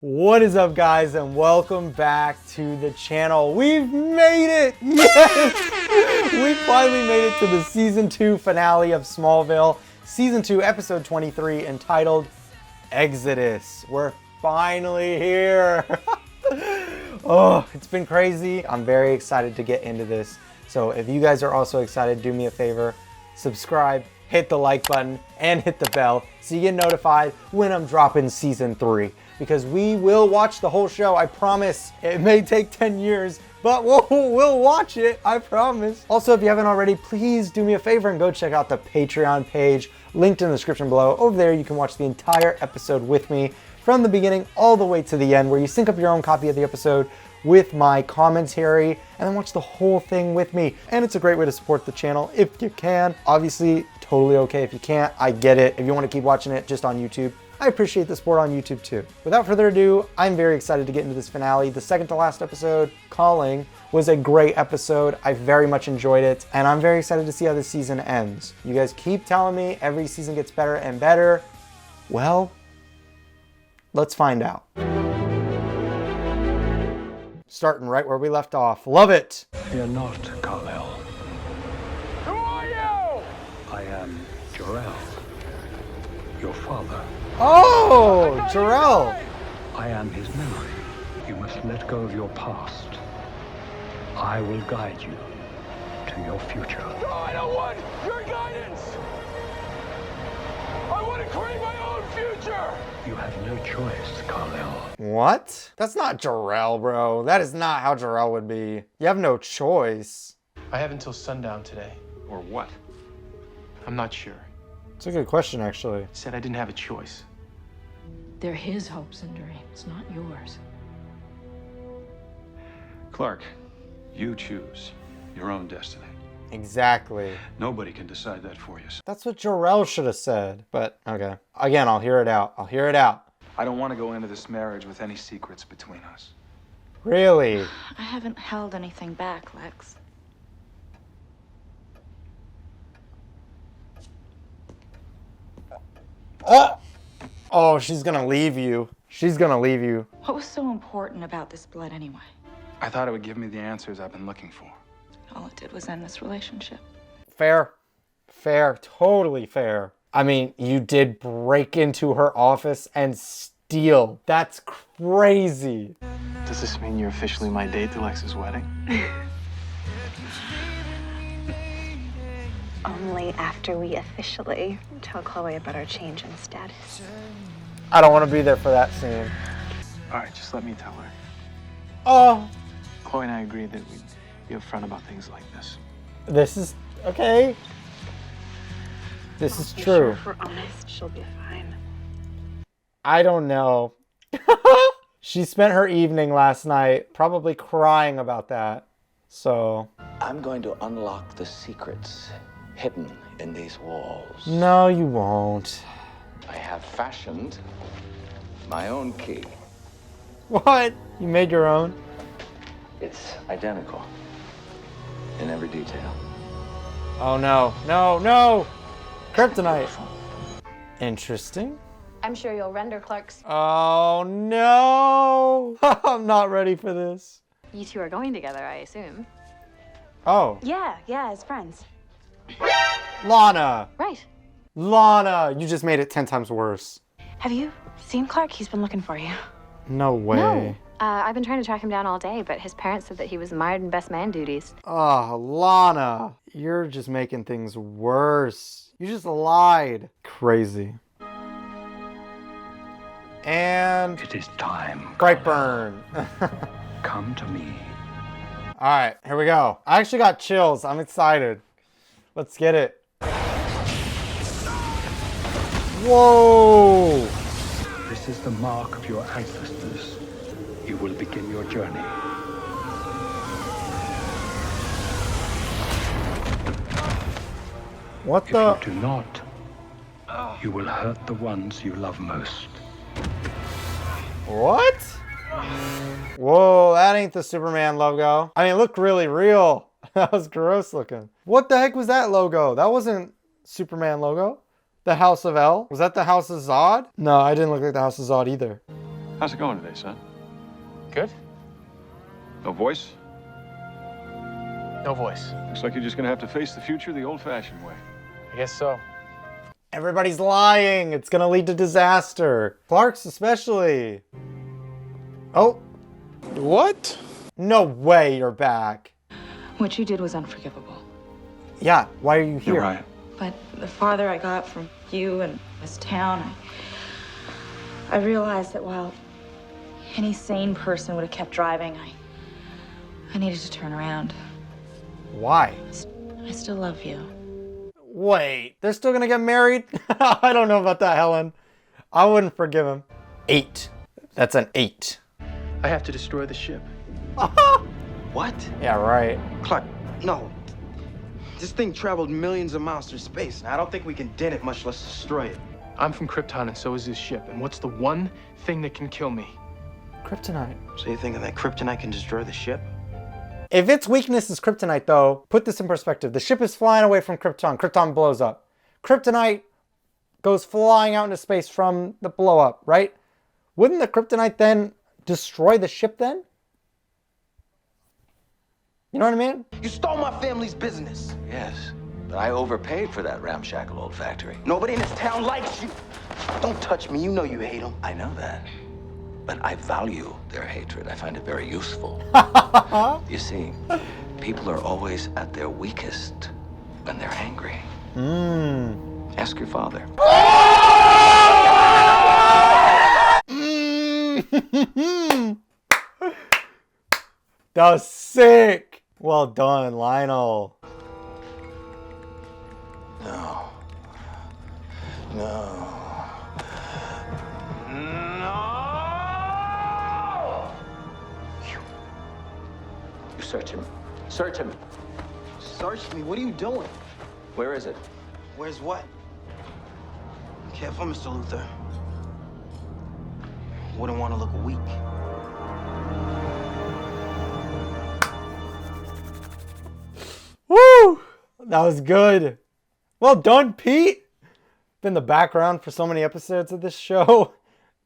What is up, guys, and welcome back to the channel. We've made it! Yes! We finally made it to the season 2 finale of Smallville, season 2, episode 23, entitled Exodus. We're finally here. Oh, it's been crazy. I'm very excited to get into this. So if you guys are also excited, do me a favor, subscribe, hit the like button, and hit the bell so you get notified when I'm dropping season 3. Because we will watch the whole show, I promise. It may take 10 years, but we'll watch it, I promise. Also, if you haven't already, please do me a favor and go check out the Patreon page, linked in the description below. Over there, you can watch the entire episode with me from the beginning all the way to the end, where you sync up your own copy of the episode with my commentary and then watch the whole thing with me. And it's a great way to support the channel if you can. Obviously, totally okay if you can't. I get it. If you want to keep watching it just on YouTube, I appreciate the support on YouTube too. Without further ado, I'm very excited to get into this finale. The second to last episode, Calling, was a great episode. I very much enjoyed it, and I'm very excited to see how this season ends. You guys keep telling me every season gets better and better. Well, let's find out. Starting right where we left off. Love it! Fear not, Jor-El. Who are you? I am Jor-El, your father. Oh, Jor-El! I am his memory. You must let go of your past. I will guide you to your future. No, I don't want your guidance. I want to create my own future. You have no choice, Jor-El. What? That's not Jor-El, bro. That is not how Jor-El would be. You have no choice. I have until sundown today. Or what? I'm not sure. It's a good question, actually. Said I didn't have a choice. They're his hopes and dreams, not yours. Clark, you choose your own destiny. Exactly. Nobody can decide that for you. That's what Jor-El should have said, but okay. Again, I'll hear it out. I'll hear it out. I don't want to go into this marriage with any secrets between us. Really? I haven't held anything back, Lex. Oh, she's gonna leave you. She's gonna leave you. What was so important about this blood anyway? I thought it would give me the answers I've been looking for. All it did was end this relationship. Fair. Fair. Totally fair. I mean, you did break into her office and steal. That's crazy. Does this mean you're officially my date to Lex's wedding? Only after we officially tell Chloe about our change in status. I don't want to be there for that scene. All right, just let me tell her. Oh, Chloe and I agreed that we'd be upfront about things like this. this is okay. This is Be true. sure if we're honest, she'll be fine. I don't know. She spent her evening last night probably crying about that. So, I'm going to unlock the secrets hidden in these walls. no, you won't. I have fashioned my own key. What? You made your own? It's identical in every detail. Oh no, no, no! Kryptonite. Interesting. I'm sure you'll render Clark's. Oh no! I'm not ready for this. You two are going together, I assume. Oh, Yeah, as friends. Lana! Right. Lana! You just made it 10 times worse. Have you seen Clark? He's been looking for you. No way. No. I've been trying to track him down all day, but his parents said that he was mired in best man duties. Oh, Lana. You're just making things worse. You just lied. Crazy. And It is time. Brightburn. Come to me. All right, here we go. I actually got chills. I'm excited. Let's get it. Whoa! This is the mark of your ancestors. You will begin your journey. What If the? you do not, you will hurt the ones you love most. What? Whoa, that ain't the Superman logo. I mean, it looked really real. That was gross looking. What the heck was that logo? That wasn't Superman logo. The House of El? Was that the House of Zod? No, I didn't look like the House of Zod either. How's it going today, son? Good? No voice? No voice. Looks like you're just gonna have to face the future the old-fashioned way. I guess so. Everybody's lying. It's gonna lead to disaster. Clark's especially. Oh. What? No way you're back. What you did was unforgivable. Yeah, why are you here? You're right. But the farther I got from you and this town, I realized that while any sane person would have kept driving, I needed to turn around. Why? I still love you. Wait, they're still gonna get married? I don't know about that, Helen. I wouldn't forgive him. 8. That's an 8. I have to destroy the ship. What? Yeah, right. Clark, no. This thing traveled millions of miles through space, and I don't think we can dent it, much less destroy it. I'm from Krypton, and so is this ship. And what's the one thing that can kill me? Kryptonite. So you thinking that kryptonite can destroy the ship? If its weakness is kryptonite, though, put this in perspective. The ship is flying away from Krypton. Krypton blows up. Kryptonite goes flying out into space from the blow up, right? Wouldn't the kryptonite then destroy the ship then? You know what I mean? You stole my family's business. Yes, but I overpaid for that ramshackle old factory. Nobody in this town likes you. Don't touch me. You know you hate them. I know that. But I value their hatred. I find it very useful. You see, people are always at their weakest when they're angry. Ask your father. That was sick. Well done, Lionel. No. No. You search him. Search him. Search me? What are you doing? Where is it? Where's what? Careful, Mr. Luther. Wouldn't want to look weak. Woo! That was good. Well done, Pete. Been the background for so many episodes of this show.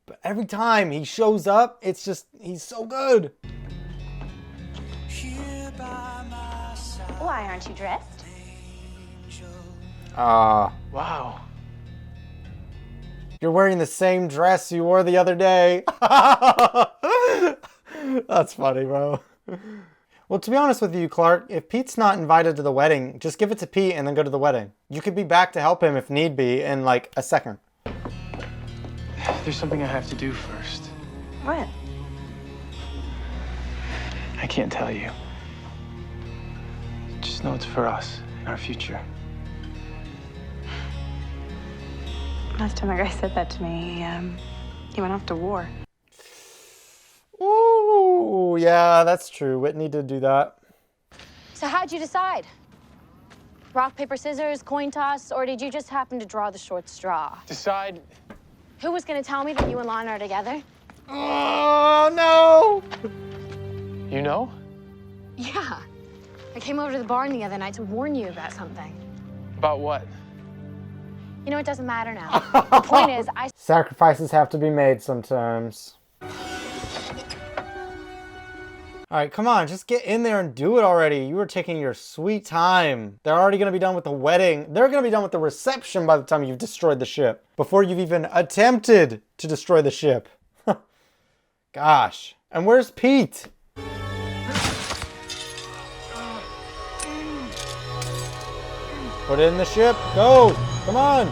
But every time he shows up, it's just, he's so good. Why aren't you dressed? Wow. You're wearing the same dress you wore the other day. That's funny, bro. Well, to be honest with you, Clark, if Pete's not invited to the wedding, just give it to Pete and then go to the wedding. You could be back to help him if need be in like a second. There's something I have to do first. What? I can't tell you. Just know it's for us and our future. Last time a guy said that to me, he went off to war. Ooh, yeah, that's true. Whitney did do that. So how'd you decide? Rock, paper, scissors, coin toss, or did you just happen to draw the short straw? Decide. Who was gonna tell me that you and Lana are together? Oh, no! You know? Yeah. I came over to the barn the other night to warn you about something. About what? You know, it doesn't matter now. The point is, Sacrifices have to be made sometimes. Alright, come on, just get in there and do it already. You were taking your sweet time. They're already going to be done with the wedding. They're going to be done with the reception by the time you've destroyed the ship. Before you've even attempted to destroy the ship. Gosh. And where's Pete? Put it in the ship. Go. Come on.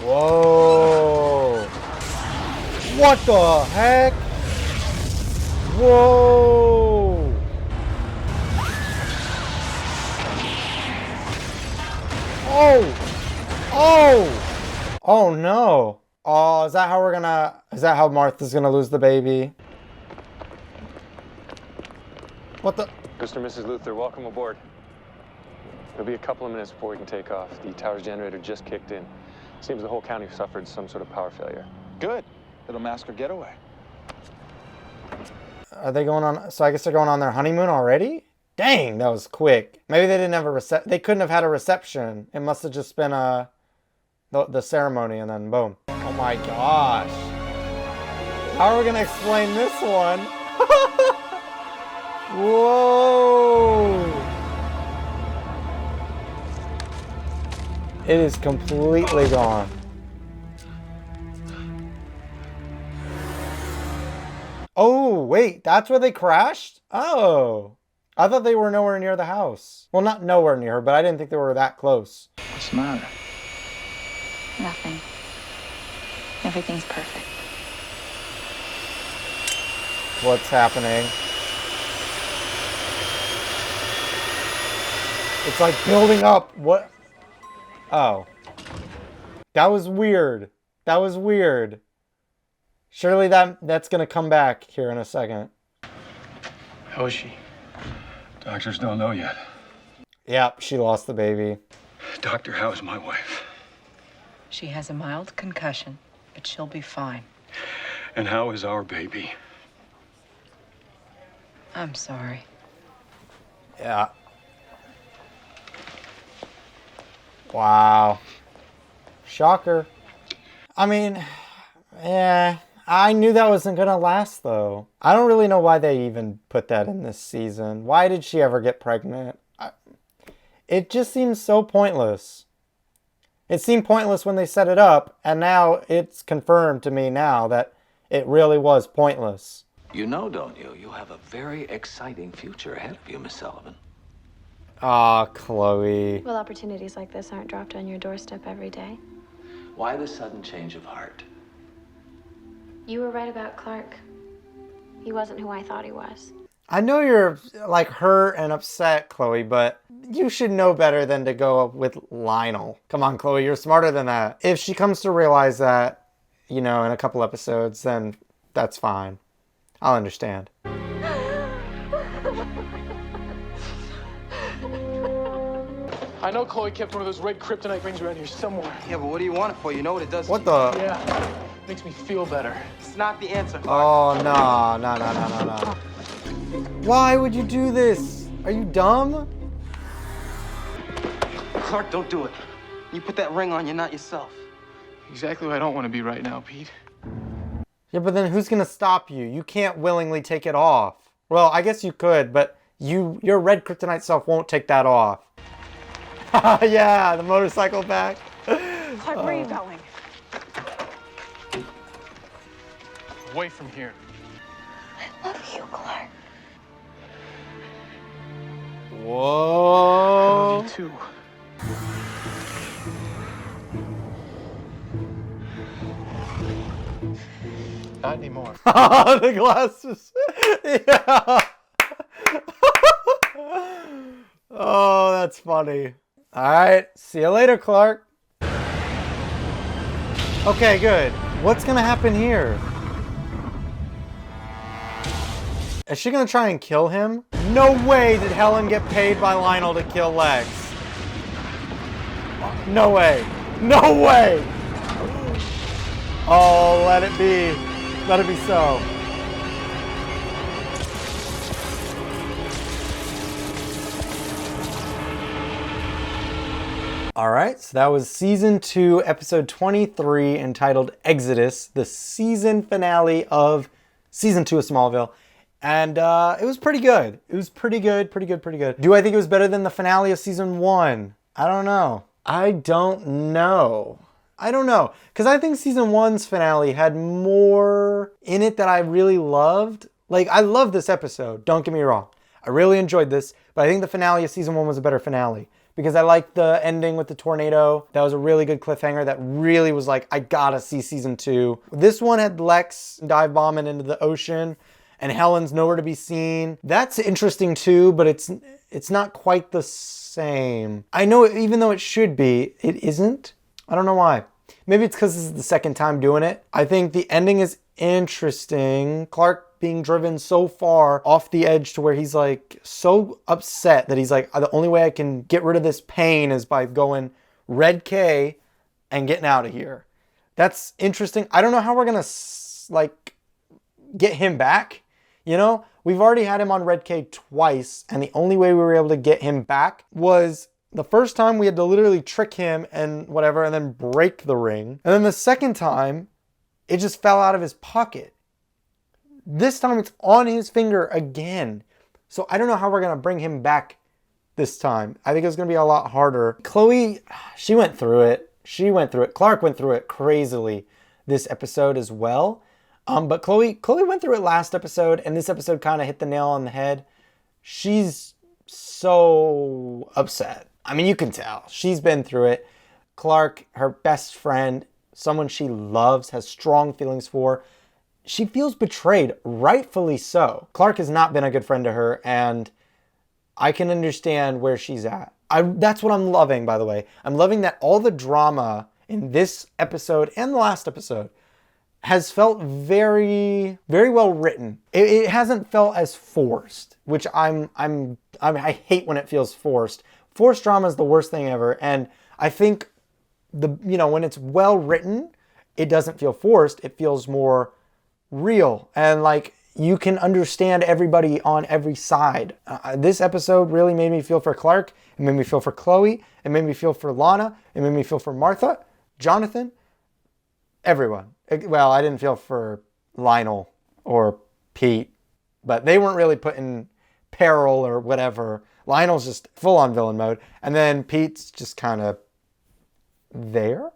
Whoa. What the heck? Whoa. Oh. Oh. Oh no. Oh, is that how Martha's gonna lose the baby? What the? Mr. and Mrs. Luther, welcome aboard. It'll be a couple of minutes before we can take off. The tower's generator just kicked in. Seems the whole county suffered some sort of power failure. Good. It'll mask our getaway. Are they going on? So I guess they're going on their honeymoon already? Dang, that was quick. Maybe they didn't have a they couldn't have had a reception. It must have just been a the ceremony, and then boom. Oh my gosh. How are we gonna explain this one? Whoa. It is completely gone. Oh, wait, that's where they crashed? Oh. I thought they were nowhere near the house. Well, not nowhere near, but I didn't think they were that close. What's the matter? Nothing. Everything's perfect. What's happening? It's like building up. What? Oh. That was weird. That was weird. Surely that's gonna come back here in a second. How is she? Doctors don't know yet. Yep, she lost the baby. Doctor, how is my wife? She has a mild concussion, but she'll be fine. And how is our baby? I'm sorry. Yeah. Wow. Shocker. I mean, yeah, I knew that wasn't gonna last though. I don't really know why they even put that in this season. Why did she ever get pregnant? It just seems so pointless. It seemed pointless when they set it up, and now it's confirmed to me now that it really was pointless. You know, don't you? You have a very exciting future ahead of you, Miss Sullivan. Aw, Chloe. Well, opportunities like this aren't dropped on your doorstep every day. Why the sudden change of heart? You were right about Clark. He wasn't who I thought he was. I know you're like hurt and upset, Chloe, but you should know better than to go with Lionel. Come on, Chloe, you're smarter than that. If she comes to realize that, you know, in a couple episodes, then that's fine. I'll understand. I know Chloe kept one of those red kryptonite rings around here somewhere. Yeah, but what do you want it for? You know what it does. What the? Yeah, makes me feel better. It's not the answer. Oh, no. Why would you do this? Are you dumb? Clark, don't do it. You put that ring on, you're not yourself. Exactly what I don't want to be right now, Pete. Yeah, but then who's gonna stop you? You can't willingly take it off. Well, I guess you could, but your red kryptonite self won't take that off. Yeah, the motorcycle back. Clark, where are you going? Away from here. I love you, Clark. Whoa. I love you too. Not anymore. The glasses. Yeah. Oh, that's funny. All right, see you later, Clark. Okay, good. What's gonna happen here? Is she gonna try and kill him? No way did Helen get paid by Lionel to kill Lex. No way. No way. Oh, let it be. Let it be so. All right, so that was season 2, episode 23, entitled Exodus, the season finale of season 2 of Smallville. And it was pretty good. It was pretty good. Do I think it was better than the finale of season 1? I don't know. I don't know. Because I think season 1's finale had more in it that I really loved. Like, I love this episode, don't get me wrong. I really enjoyed this, but I think the finale of season 1 was a better finale. Because I liked the ending with the tornado. That was a really good cliffhanger that really was like, I gotta see season 2. This one had Lex dive bombing into the ocean and Helen's nowhere to be seen. That's interesting too, but it's not quite the same. I know, even though it should be, it isn't. I don't know why. Maybe it's because this is the second time doing it. I think the ending is interesting. Clark being driven so far off the edge to where he's like so upset that he's like, the only way I can get rid of this pain is by going red K and getting out of here. That's interesting. I don't know how we're gonna like get him back. You know, we've already had him on red K twice, and the only way we were able to get him back was The first time we had to literally trick him and whatever and then break the ring. And then the second time, it just fell out of his pocket. This time it's on his finger again. So I don't know how we're going to bring him back this time. I think it's going to be a lot harder. Chloe, she went through it. Clark went through it crazily this episode as well. But Chloe went through it last episode, and this episode kind of hit the nail on the head. She's so upset. I mean, you can tell. She's been through it. Clark, her best friend, someone she loves, has strong feelings for. She feels betrayed, rightfully so. Clark has not been a good friend to her, and I can understand where she's at. That's what I'm loving, by the way. I'm loving that all the drama in this episode and the last episode has felt very, very well written. It hasn't felt as forced, which I hate when it feels forced. Forced drama is the worst thing ever, and I think when it's well written, it doesn't feel forced. It feels more real, and like you can understand everybody on every side. This episode really made me feel for Clark. It made me feel for Chloe. It made me feel for Lana. It made me feel for Martha, Jonathan, everyone. Well, I didn't feel for Lionel or Pete, but they weren't really put in peril or whatever. Lionel's just full on villain mode. And then Pete's just kind of there.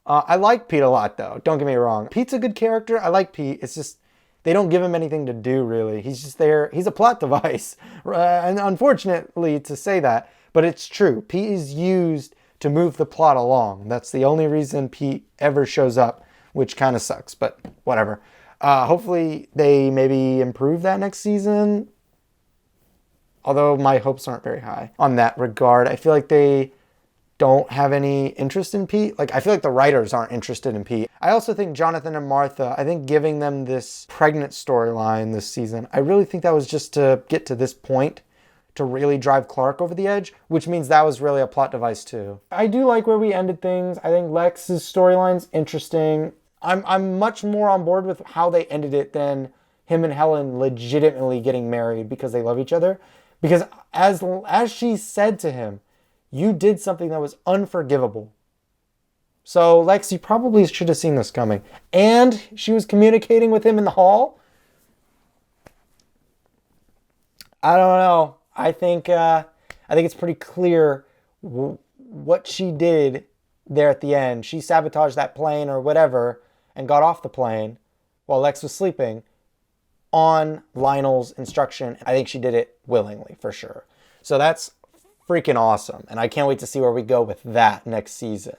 I like Pete a lot though. Don't get me wrong. Pete's a good character. I like Pete. It's just, they don't give him anything to do, really. He's just there. He's a plot device. And unfortunately to say that, but it's true. Pete is used to move the plot along. That's the only reason Pete ever shows up, which kind of sucks, but whatever. Hopefully they maybe improve that next season. Although my hopes aren't very high on that regard. I feel like they don't have any interest in Pete. Like, I feel like the writers aren't interested in Pete. I also think Jonathan and Martha, I think giving them this pregnant storyline this season, I really think that was just to get to this point to really drive Clark over the edge, which means that was really a plot device too. I do like where we ended things. I think Lex's storyline's interesting. I'm much more on board with how they ended it than him and Helen legitimately getting married because they love each other. Because as she said to him, you did something that was unforgivable. So, Lex, you probably should have seen this coming. And she was communicating with him in the hall. I don't know. I think it's pretty clear what she did there at the end. She sabotaged that plane or whatever and got off the plane while Lex was sleeping on Lionel's instruction. I think she did it willingly, for sure. So that's freaking awesome. And I can't wait to see where we go with that next season.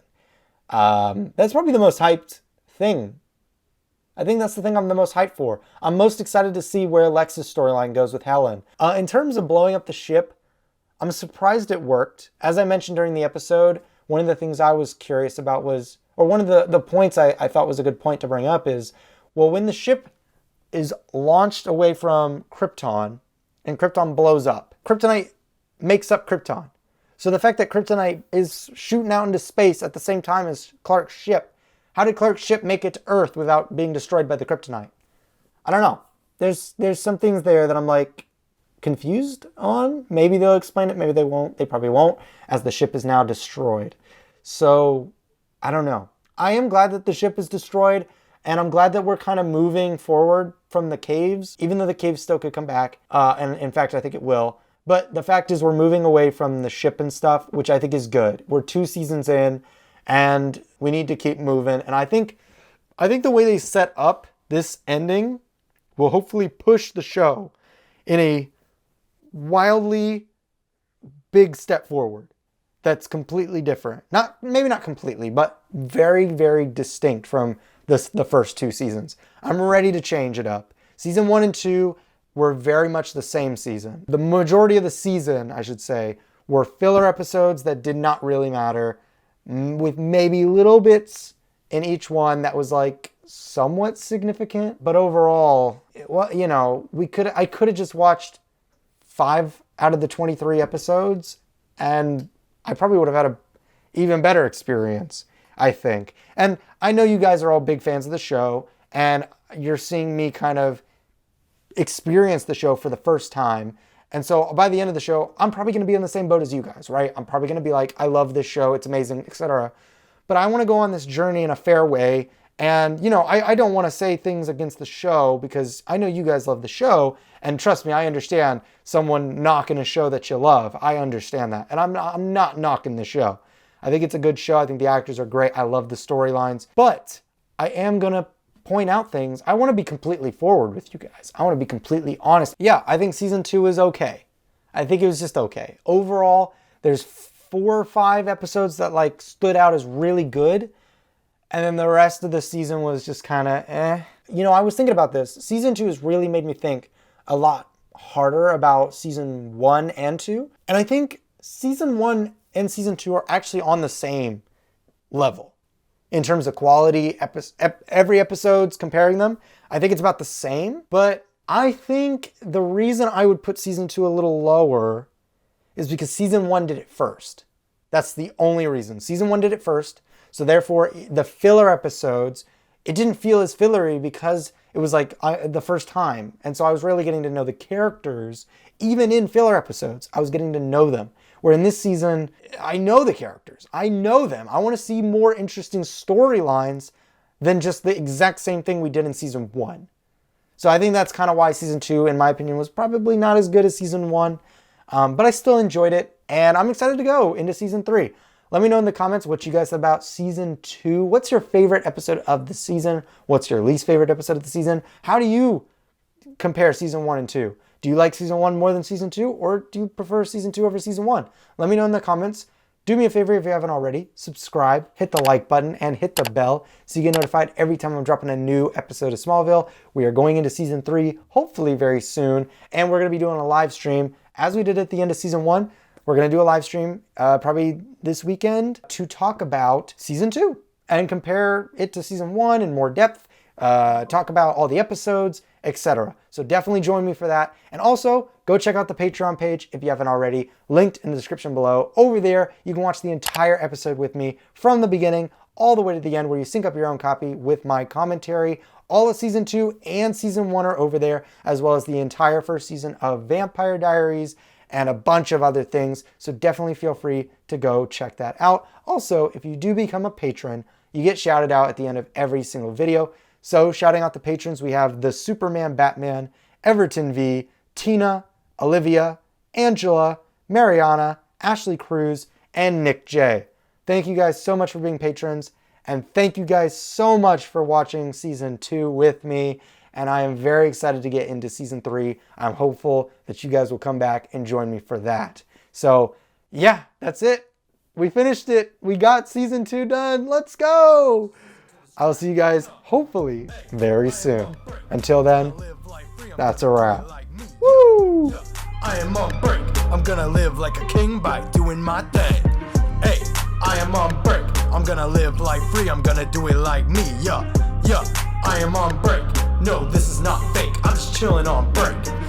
That's probably the most hyped thing. I think that's the thing I'm the most hyped for. I'm most excited to see where Lex's storyline goes with Helen. In terms of blowing up the ship, I'm surprised it worked. As I mentioned during the episode, one of the things I was curious about was, or one of the points I thought was a good point to bring up is, well, when the ship is launched away from Krypton and Krypton blows up, Kryptonite makes up Krypton. So the fact that Kryptonite is shooting out into space at the same time as Clark's ship, how did Clark's ship make it to Earth without being destroyed by the Kryptonite? I don't know. There's some things there that I'm like confused on. Maybe they'll explain it, maybe they won't. They probably won't, as the ship is now destroyed. So I don't know. I am glad that the ship is destroyed, and I'm glad that we're kind of moving forward from the caves, even though the caves still could come back. And in fact, I think it will. But the fact is we're moving away from the ship and stuff, which I think is good. We're 2 seasons in, and we need to keep moving. And I think the way they set up this ending will hopefully push the show in a wildly big step forward that's completely different. Maybe not completely, but very, very distinct from the first 2 seasons. I'm ready to change it up. Season 1 and 2 were very much the same season. The majority of the season, I should say, were filler episodes that did not really matter, with maybe little bits in each one that was like somewhat significant. But overall, I could have just watched 5 out of the 23 episodes and I probably would have had an even better experience, I think. And I know you guys are all big fans of the show, and you're seeing me kind of experience the show for the first time. And so by the end of the show, I'm probably going to be in the same boat as you guys, right? I'm probably going to be like, I love this show, it's amazing, etc. But I want to go on this journey in a fair way. And, you know, I don't want to say things against the show because I know you guys love the show. And trust me, I understand someone knocking a show that you love. I understand that. And I'm not knocking the show. I think it's a good show. I think the actors are great. I love the storylines. But I am going to point out things. I want to be completely forward with you guys. I want to be completely honest. Yeah, I think season 2 is okay. I think it was just okay. Overall, there's 4 or 5 episodes that like stood out as really good. And then the rest of the season was just kind of eh. You know, I was thinking about this. Season 2 has really made me think a lot harder about season 1 and 2. And I think season 1 and season 2 are actually on the same level in terms of quality. Every episode's comparing them. I think it's about the same. But I think the reason I would put season 2 a little lower is because season 1 did it first. That's the only reason. Season 1 did it first. So therefore, the filler episodes, it didn't feel as fillery because it was like the first time. And so I was really getting to know the characters. Even in filler episodes, I was getting to know them. Where in this season, I know the characters. I know them. I want to see more interesting storylines than just the exact same thing we did in season 1. So I think that's kind of why season 2, in my opinion, was probably not as good as season 1. But I still enjoyed it. And I'm excited to go into season 3. Let me know in the comments what you guys thought about season 2. What's your favorite episode of the season? What's your least favorite episode of the season? How do you compare season 1 and 2? Do you like season 1 more than season 2? Or do you prefer season 2 over season 1? Let me know in the comments. Do me a favor if you haven't already. Subscribe, hit the like button, and hit the bell so you get notified every time I'm dropping a new episode of Smallville. We are going into season 3, hopefully very soon. And we're going to be doing a live stream as we did at the end of season 1. We're going to do a live stream probably this weekend to talk about season 2 and compare it to season 1 in more depth, talk about all the episodes, etc. So definitely join me for that. And also go check out the Patreon page if you haven't already, linked in the description below. Over there, you can watch the entire episode with me from the beginning all the way to the end where you sync up your own copy with my commentary. All of season 2 and season 1 are over there, as well as the entire first season of Vampire Diaries and a bunch of other things. So definitely feel free to go check that out. Also, if you do become a patron, you get shouted out at the end of every single video. So shouting out the patrons, we have the Superman Batman, Everton V, Tina, Olivia, Angela, Mariana, Ashley Cruz, and Nick J. Thank you guys so much for being patrons. And thank you guys so much for watching season 2 with me. And I am very excited to get into season 3. I'm hopeful that you guys will come back and join me for that. So yeah, that's it. We finished it. We got season 2 done. Let's go. I'll see you guys hopefully very soon. Until then, that's a wrap. Woo! I am on break. I'm gonna live like a king by doing my thing. Hey, I am on break. I'm gonna live life free. I'm gonna do it like me. Yeah, I am on break. No, this is not fake. I'm just chilling on break.